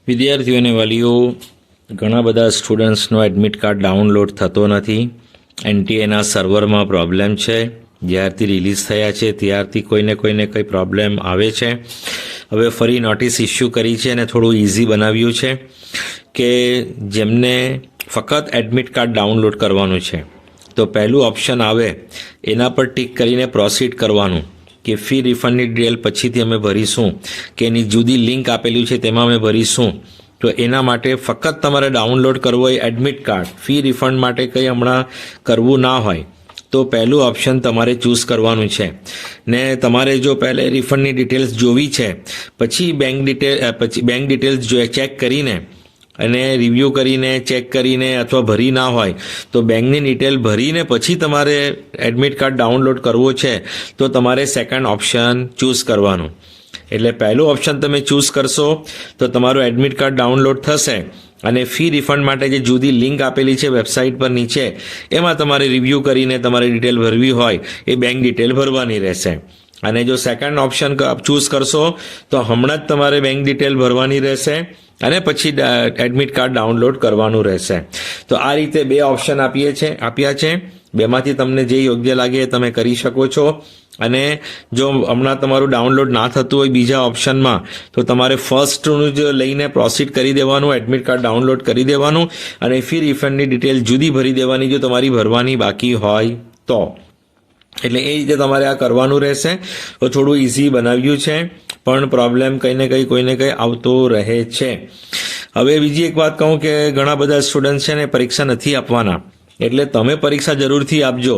વિદ્યાર્થીઓ અને વાલીઓ, ઘણા બધા સ્ટુડન્ટ્સનો એડમિટ કાર્ડ ડાઉનલોડ થતો નથી. એનટીએના સર્વરમાં પ્રોબ્લેમ છે. જ્યારથી રિલીઝ થયા છે ત્યારથી કોઈને કંઈ પ્રોબ્લેમ આવે છે. હવે ફરી નોટિસ ઇસ્યુ કરી છે અને થોડું ઇઝી બનાવ્યું છે કે જેમને ફક્ત એડમિટ કાર્ડ ડાઉનલોડ કરવાનું છે તો પહેલું ઓપ્શન આવે એના પર ટિક કરીને પ્રોસીડ કરવાનું કે ફી રિફંડની ડિટેલ પછીથી અમે ભરીશું કે એની જુદી લિંક આપેલી છે તેમાં અમે ભરીશું. તો એના માટે ફક્ત તમારે ડાઉનલોડ કરવો હોય એડમિટ કાર્ડ. ફી રિફંડ માટે કંઈ હમણાં કરવું ના હોય તો પહેલું ઓપ્શન તમારે ચૂઝ કરવાનું છે. ને તમારે જો પહેલે રિફંડની ડિટેલ્સ જોવી છે પછી બેંક ડિટેલ્સ ચેક કરીને અને રિવ્યૂ કરીને ચેક કરીને અથવા ભરી ના હોય તો બેંકની ડિટેલ ભરીને પછી તમારે એડમિટ કાર્ડ ડાઉનલોડ કરવો છે તો તમારે સેકન્ડ ઓપ્શન ચૂઝ કરવાનું. એટલે પહેલું ઓપ્શન તમે ચૂઝ કરશો તો તમારું એડમિટ કાર્ડ ડાઉનલોડ થશે અને ફી રિફંડ માટે જે જુદી લિંક આપેલી છે વેબસાઇટ પર નીચે એમાં તમારે રિવ્યૂ કરીને તમારે ડિટેલ ભરવી હોય એ બેંક ડિટેલ ભરવાની રહેશે. અને જો સેકન્ડ ઓપ્શન ચૂઝ કરશો તો હમણાં જ તમારે બેંક ડિટેલ ભરવાની રહેશે અને પછી એડમિટ કાર્ડ ડાઉનલોડ કરવાનું રહેશે. તો આ રીતે બે ઓપ્શન આપ્યા છે. બેમાંથી તમને જે યોગ્ય લાગે એ તમે કરી શકો છો. અને જો હમણાં તમારું ડાઉનલોડ ના થતું હોય બીજા ઓપ્શનમાં તો તમારે ફર્સ્ટનું જ લઈને પ્રોસીડ કરી દેવાનું, એડમિટ કાર્ડ ડાઉનલોડ કરી દેવાનું અને ફી રિફંડની ડિટેલ જુદી ભરી દેવાની જો તમારી ભરવાની બાકી હોય તો. એટલે એ રીતે તમારે આ કરવાનું રહેશે. તો થોડું ઇઝી બનાવ્યું છે પણ પ્રોબ્લેમ કોઈને કંઈ આવતો રહે છે. હવે બીજી એક વાત કહું કે ઘણા બધા સ્ટુડન્ટ છે ને પરીક્ષા નથી આપવાના, એટલે તમે પરીક્ષા જરૂરથી આપજો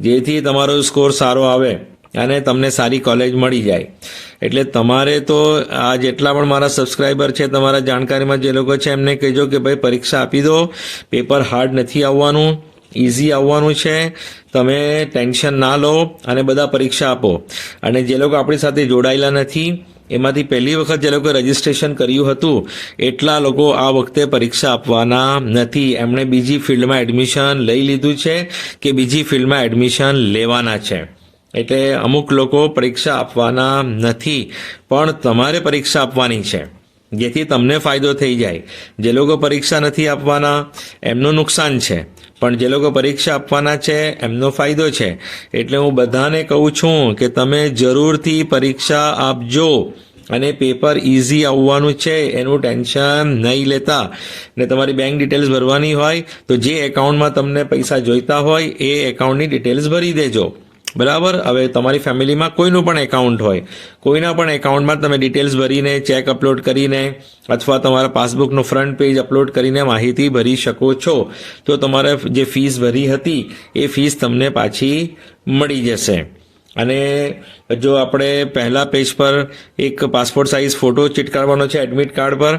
જેથી તમારો સ્કોર સારો આવે અને તમને સારી કોલેજ મળી જાય. એટલે તમારે તો આ જેટલા પણ મારા સબસ્ક્રાઈબર છે, તમારા જાણકારીમાં જે લોકો છે એમને કહેજો કે ભાઈ પરીક્ષા આપી દો, પેપર હાર્ડ નથી આવવાનું, ઇઝી આવવાનું છે. તમે ટેન્શન ના લો અને બધા પરીક્ષા આપો. અને જે લોકો આપણી સાથે જોડાયેલા નથી એમાંથી પહેલી વખત જે લોકો રજિસ્ટ્રેશન કર્યું હતું એટલા લોકો આ વખતે પરીક્ષા આપવાના નથી. એમણે બીજી ફિલ્ડમાં એડમિશન લઈ લીધું છે કે બીજી ફિલ્ડમાં એડમિશન લેવાના છે. એટલે અમુક લોકો પરીક્ષા આપવાના નથી પણ તમારે પરીક્ષા આપવાની છે જેથી તમને ફાયદો થઈ જાય. જે લોકો પરીક્ષા નથી આપવાના એમનું નુકસાન છે પણ જે લોકો પરીક્ષા આપવાના છે એમનો ફાયદો છે. એટલે હું બધાને કહું છું કે તમે જરૂરથી પરીક્ષા આપજો અને પેપર ઇઝી આવવાનું છે એનું ટેન્શન નહીં લેતા. ને તમારી બેંક ડિટેલ્સ ભરવાની હોય તો જે એકાઉન્ટમાં તમને પૈસા જોઈતા હોય એ એકાઉન્ટની ડિટેલ્સ ભરી દેજો. બરાબર. હવે તમારી ફેમિલીમાં કોઈનું પણ એકાઉન્ટ હોય, કોઈના પણ એકાઉન્ટમાં તમે ડિટેલ્સ ભરીને ચેક અપલોડ કરીને અથવા તમારા પાસબુકનું ફ્રન્ટ પેજ અપલોડ કરીને માહિતી ભરી શકો છો. તો તમારે જે ફીસ ભરી હતી એ ફીસ તમને પાછી મળી જશે. અને જો આપણે પહેલા પેજ પર એક પાસપોર્ટ સાઇઝ ફોટો ચિટકાવવાનો છે એડમિટ કાર્ડ પર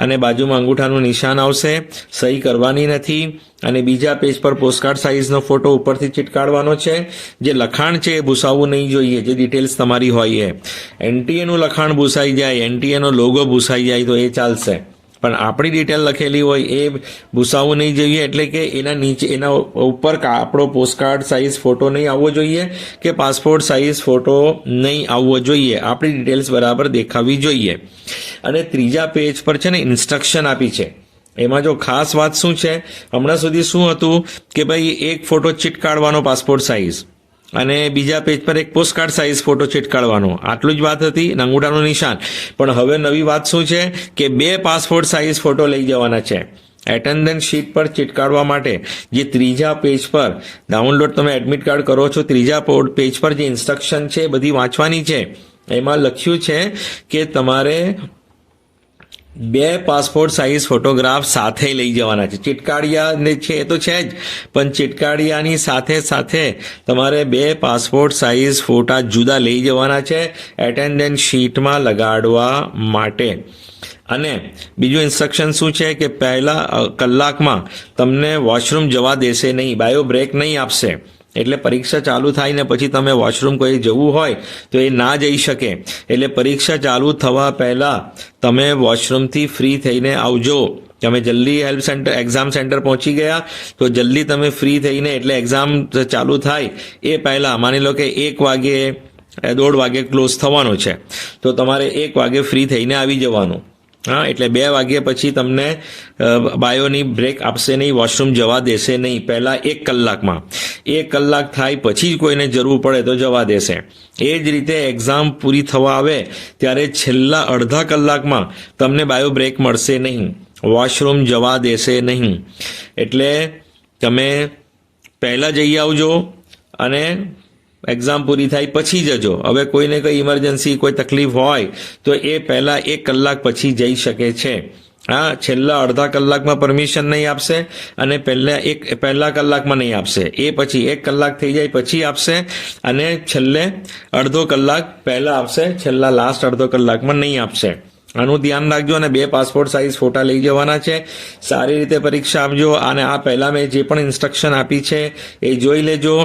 અને બાજુમાં અંગૂઠાનું નિશાન આવશે, સહી કરવાની નથી. અને બીજા પેજ પર પોસ્ટકાર્ડ સાઇઝનો ફોટો ઉપરથી ચિટકાવવાનો છે. જે લખાણ છે એ ભૂસાવવું નહીં જોઈએ, જે ડિટેલ્સ તમારી હોય એ. એનટીએનું લખાણ ભૂસાઈ જાય, એનટીએનો લોગો ભૂસાઈ જાય તો એ ચાલશે પણ આપણી ડિટેલ લખેલી હોય એ ભૂસાવવું નહીં જોઈએ. એટલે કે એના નીચે એના ઉપર આપણો પોસ્ટકાર્ડ સાઇઝ ફોટો નહીં આવવો જોઈએ કે પાસપોર્ટ સાઇઝ ફોટો નહીં આવવો જોઈએ. આપણી ડિટેલ્સ બરાબર દેખાવી જોઈએ. અને ત્રીજા પેજ પર છે ને ઇન્સ્ટ્રક્શન આપી છે. એમાં જો ખાસ વાત શું છે, હમણાં સુધી શું હતું કે ભાઈ એક ફોટો ચિટકાવવાનો પાસપોર્ટ સાઇઝ અને બીજા પેજ પર એક પોસ્ટકાર્ડ સાઇઝ ફોટો ચિટકાવવાનો, આટલું જ વાત હતી, અંગૂઠાનું નિશાન. પણ હવે નવી વાત શું છે કે 2 પાસપોર્ટ સાઇઝ ફોટો લઈ જવાના છે એટેન્ડન્સ શીટ પર ચિટકાવવા માટે. જે ત્રીજા પેજ પર ડાઉનલોડ તમે એડમિટ કાર્ડ કરો છો, ત્રીજા પેજ પર જે ઇન્સ્ટ્રક્શન છે બધી વાંચવાની છે. એમાં લખ્યું છે કે તમારે 2 પાસપોર્ટ સાઇઝ ફોટોગ્રાફ સાથે લઈ જવાના છે. ચિટકાળિયા છે એ તો છે જ, પણ ચિટકાળિયાની સાથે તમારે 2 પાસપોર્ટ સાઇઝ ફોટા જુદા લઈ જવાના છે એટેન્ડન્સ શીટમાં લગાડવા માટે. અને બીજું ઇન્સ્ટ્રક્શન શું છે કે પહેલા કલાકમાં તમને વોશરૂમ જવા દેશે નહીં, બાયો બ્રેક નહીં આપશે. એટલે પરીક્ષા ચાલુ થાય ને પછી તમે વોશરૂમ કોઈ જવું હોય તો એ ના જઈ શકે. એટલે પરીક્ષા ચાલુ થવા પહેલાં તમે વોશરૂમથી ફ્રી થઈને આવજો. તમે જલ્દી એક્ઝામ સેન્ટર પહોંચી ગયા તો જલ્દી તમે ફ્રી થઈને, એટલે એક્ઝામ ચાલુ થાય એ પહેલાં માની લો કે 1 વાગે 1:30 વાગે ક્લોઝ થવાનો છે તો તમારે 1 વાગે ફ્રી થઈને આવી જવાનું. હા, એટલે 2 વાગ્યા પછી તમને બાયોની બ્રેક આપશે નહીં, વોશરૂમ જવા દેશે નહીં. પહેલાં 1 કલાકમાં 1 કલાક થાય પછી જ કોઈને જરૂર પડે તો જવા દેશે. એ જ રીતે એક્ઝામ પૂરી થવા આવે ત્યારે છેલ્લા અડધા કલાકમાં તમને બાયો બ્રેક મળશે નહીં, વોશરૂમ જવા દેશે નહીં. એટલે તમે પહેલાં જઈ આવજો અને એક્ઝામ પૂરી થાય પછી જજો. હવે કોઈને કંઈ ઇમરજન્સી કોઈ તકલીફ હોય તો એ પહેલાં 1 કલાક પછી જઈ શકે છે. હા, છેલ્લા અડધા કલાકમાં પરમિશન નહીં આપશે અને પહેલા કલાકમાં નહીં આપશે. એ પછી 1 કલાક થઈ જાય પછી આપશે અને છેલ્લે અડધો કલાક પહેલા આપશે, છેલ્લા લાસ્ટ અડધો કલાકમાં નહીં આપશે. આનું ધ્યાન રાખજો અને 2 પાસપોર્ટ સાઇઝ ફોટા લઈ જવાના છે. સારી રીતે પરીક્ષા આપજો અને આ પહેલાં મેં જે પણ ઇન્સ્ટ્રક્શન આપી છે એ જોઈ લેજો.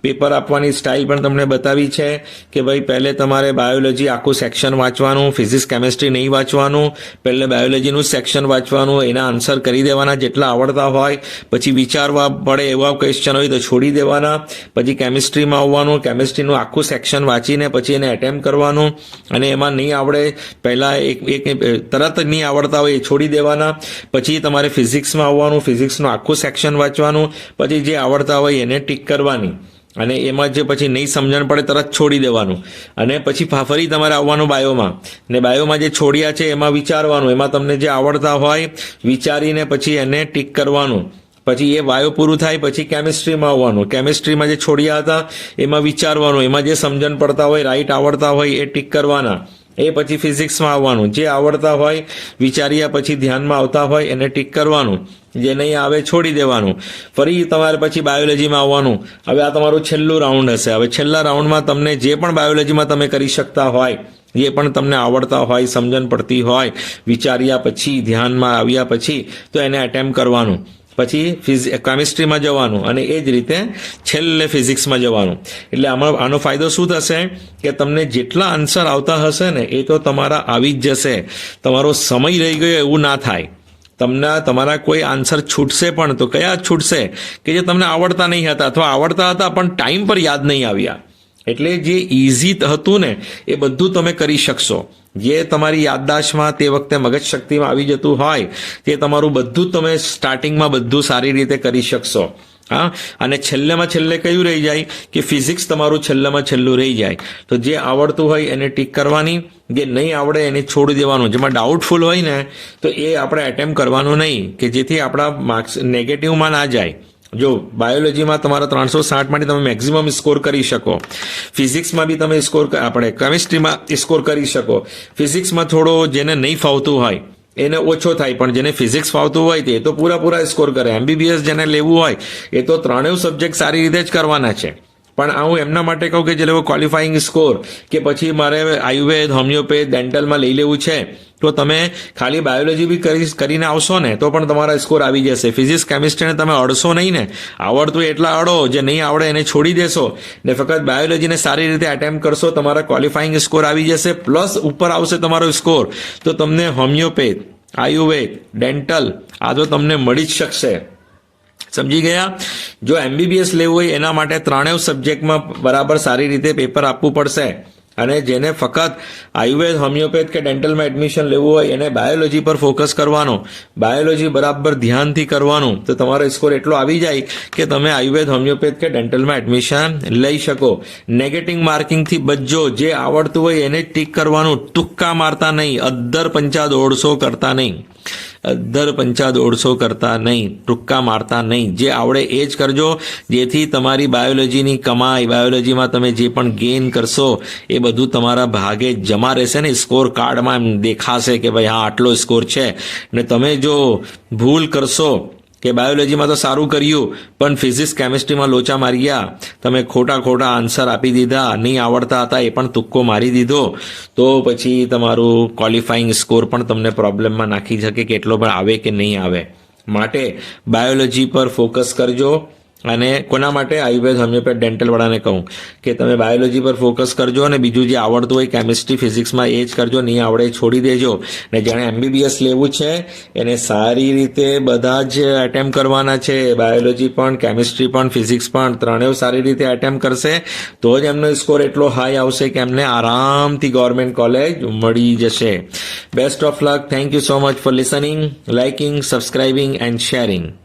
પેપર આપવાની સ્ટાઇલ પણ તમને બતાવી છે કે ભાઈ પહેલે તમારે બાયોલોજી આખું સેક્શન વાંચવાનું, ફિઝિક્સ કેમેસ્ટ્રી નહીં વાંચવાનું, પહેલે બાયોલોજીનું સેક્શન વાંચવાનું, એના આન્સર કરી દેવાના જેટલા આવડતા હોય, પછી વિચારવા પડે એવા ક્વેશ્ચન હોય તો છોડી દેવાના, પછી કેમિસ્ટ્રીમાં આવવાનું, કેમિસ્ટ્રીનું આખું સેક્શન વાંચીને પછી એને એટેમ્પ કરવાનું અને એમાં નહીં આવડે પહેલાં એક તરત જ નહીં આવડતા હોય એ છોડી દેવાના. પછી તમારે ફિઝિક્સમાં આવવાનું, ફિઝિક્સનું આખું સેક્શન વાંચવાનું, પછી જે આવડતા હોય એને ટીક કરવાની અને એમાં જે પછી નહીં સમજણ પડે તરત છોડી દેવાનું અને પછી ફરી તમારે આવવાનું બાયોમાં ને બાયોમાં જે છોડ્યા છે એમાં વિચારવાનું, એમાં તમને જે આવડતા હોય વિચારીને પછી એને ટીક કરવાનું. પછી એ બાયો પૂરું થાય પછી કેમિસ્ટ્રીમાં આવવાનું, કેમિસ્ટ્રીમાં જે છોડ્યા હતા એમાં વિચારવાનું, એમાં જે સમજણ પડતા હોય રાઈટ આવડતા હોય એ ટીક કરવાના. એ પછી ફિઝિક્સમાં આવવાનું, જે આવડતા હોય વિચાર્યા પછી ધ્યાનમાં આવતા હોય એને ટીક કરવાનું, જે નહીં આવે છોડી દેવાનું. ફરી તમારે પછી બાયોલોજીમાં આવવાનું. હવે આ તમારું છેલ્લું રાઉન્ડ હશે. હવે છેલ્લા રાઉન્ડમાં તમને જે પણ બાયોલોજીમાં તમે કરી શકતા હોય, જે પણ તમને આવડતા હોય, સમજણ પડતી હોય, વિચાર્યા પછી ધ્યાનમાં આવ્યા પછી તો એને એટેમ્પ કરવાનું. પછી કેમિસ્ટ્રીમાં જવાનું અને એ જ રીતે છેલ્લે ફિઝિક્સમાં જવાનું. એટલે આનો ફાયદો શું થશે કે તમને જેટલા આન્સર આવતા હશે ને એ તો તમારા આવી જ જશે. તમારો સમય રહી ગયો એવું ના થાય. તમારા કોઈ આન્સર છૂટશે પણ તો કયા છૂટશે કે જે તમને આવડતા નહીં હતા અથવા આવડતા હતા પણ ટાઈમ પર યાદ નહીં આવ્યા. એટલે જે ઇઝી હતું ને એ બધું તમે કરી શકશો. જે તમારી યાદદાસ્તમાં તે વખતે મગજ શક્તિમાં આવી જતું હોય તે તમારું બધું તમે સ્ટાર્ટિંગમાં બધું સારી રીતે કરી શકશો. હા, અને છેલ્લેમાં છેલ્લે કયું રહી જાય કે ફિઝિક્સ તમારું છેલ્લામાં છેલ્લું રહી જાય. તો જે આવડતું હોય એને ટીક કરવાની, જે નહીં આવડે એને છોડી દેવાનું. જેમાં ડાઉટફુલ હોય ને તો એ આપણે એટેમ્પ કરવાનું નહીં કે જેથી આપણા માર્ક્સ નેગેટિવમાં ના જાય. જો બાયોલોજીમાં તમારા 360માંથી તમે મેક્સિમમ સ્કોર કરી શકો, ફિઝિક્સમાં બી તમે આપણે કેમિસ્ટ્રીમાં સ્કોર કરી શકો. ફિઝિક્સમાં થોડો જેને નહીં ફાવતું હોય એને ઓછો થાય પણ જેને ફિઝિક્સ ફાવતું હોય તે તો પૂરા સ્કોર કરે. MBBS જેને લેવું હોય એ તો 3 સબ્જેક્ટ સારી રીતે જ કરવાના છે. પણ હું એમના માટે કહું કે જે લોકો ક્વોલિફાઈંગ સ્કોર કે પછી મારે આયુર્વેદ, હોમિયોપેથ, ડેન્ટલમાં લઈ લેવું છે તો તમે ખાલી બાયોલોજી બી કરીને આવશો ને તો પણ તમારા સ્કોર આવી જશે. ફિઝિક્સ કેમિસ્ટ્રીને તમે અડશો નહીં ને, આવડતું એટલા અડો, જે નહીં આવડે એને છોડી દેશો ને ફક્ત બાયોલોજીને સારી રીતે એટેમ્પ કરશો, તમારા ક્વોલિફાઈંગ સ્કોર આવી જશે. પ્લસ ઉપર આવશે તમારો સ્કોર તો તમને હોમિયોપેથ, આયુર્વેદ, ડેન્ટલ આ તો તમને મળી જ શકશે. સમજી ગયા? જો MBBS લેવું હોય એના માટે 3 સબ્જેક્ટમાં બરાબર સારી રીતે પેપર આપવું પડશે. અને જેને ફક્ત આયુર્વેદ, હોમિયોપેથ કે ડેન્ટલમાં એડમિશન લેવું હોય એને બાયોલોજી પર ફોકસ કરવાનો, બાયોલોજી બરાબર ધ્યાનથી કરવાનું તો તમારો સ્કોર એટલો આવી જાય કે તમે આયુર્વેદ, હોમિયોપેથ કે ડેન્ટલમાં એડમિશન લઈ શકો. નેગેટિવ માર્કિંગથી બચજો. જે આવડતું હોય એને ટીક કરવાનું, તુક્કા મારતા નહીં, અદ્ધર પંચા દોઢસો કરતા નહીં, ટૂક્કા મારતા નહીં. જે આવડે એ જ કરજો જેથી તમારી બાયોલોજીની કમાઈ, બાયોલોજીમાં તમે જે પણ ગેઇન કરશો એ બધું તમારા ભાગે જમા રહેશે ને સ્કોર કાર્ડમાં એમ દેખાશે કે ભાઈ હા આટલો સ્કોર છે. ને તમે જો ભૂલ કરશો કે બાયોલોજીમાં તો સારું કર્યું પણ ફિઝિક્સ કેમિસ્ટ્રીમાં લોચા મારી ગયા, તમે ખોટા આન્સર આપી દીધા, નહીં આવડતા હતા એ પણ તુક્કો મારી દીધો, તો પછી તમારું ક્વોલિફાઈંગ સ્કોર પણ તમને પ્રોબ્લેમમાં નાખી શકે કે એટલો પણ આવે કે નહીં આવે. માટે બાયોલોજી પર ફોકસ કરજો અને કોના માટે આયુર્વેદ હોમિયોપેથ ડેન્ટલવાળાને કહું કે તમે બાયોલોજી પર ફોકસ કરજો અને બીજું જે આવડતું હોય કેમિસ્ટ્રી ફિઝિક્સમાં એ જ કરજો, નહીં આવડે એ છોડી દેજો. ને જેણે MBBS લેવું છે એને સારી રીતે બધા જ એટેમ્પ કરવાના છે, બાયોલોજી પણ, કેમિસ્ટ્રી પણ, ફિઝિક્સ પણ, ત્રણેય સારી રીતે એટેમ્પ કરશે તો જ એમનો સ્કોર એટલો હાઈ આવશે કે એમને આરામથી ગવર્મેન્ટ કોલેજ મળી જશે. Best of luck. Thank you so much for listening, liking, subscribing and sharing.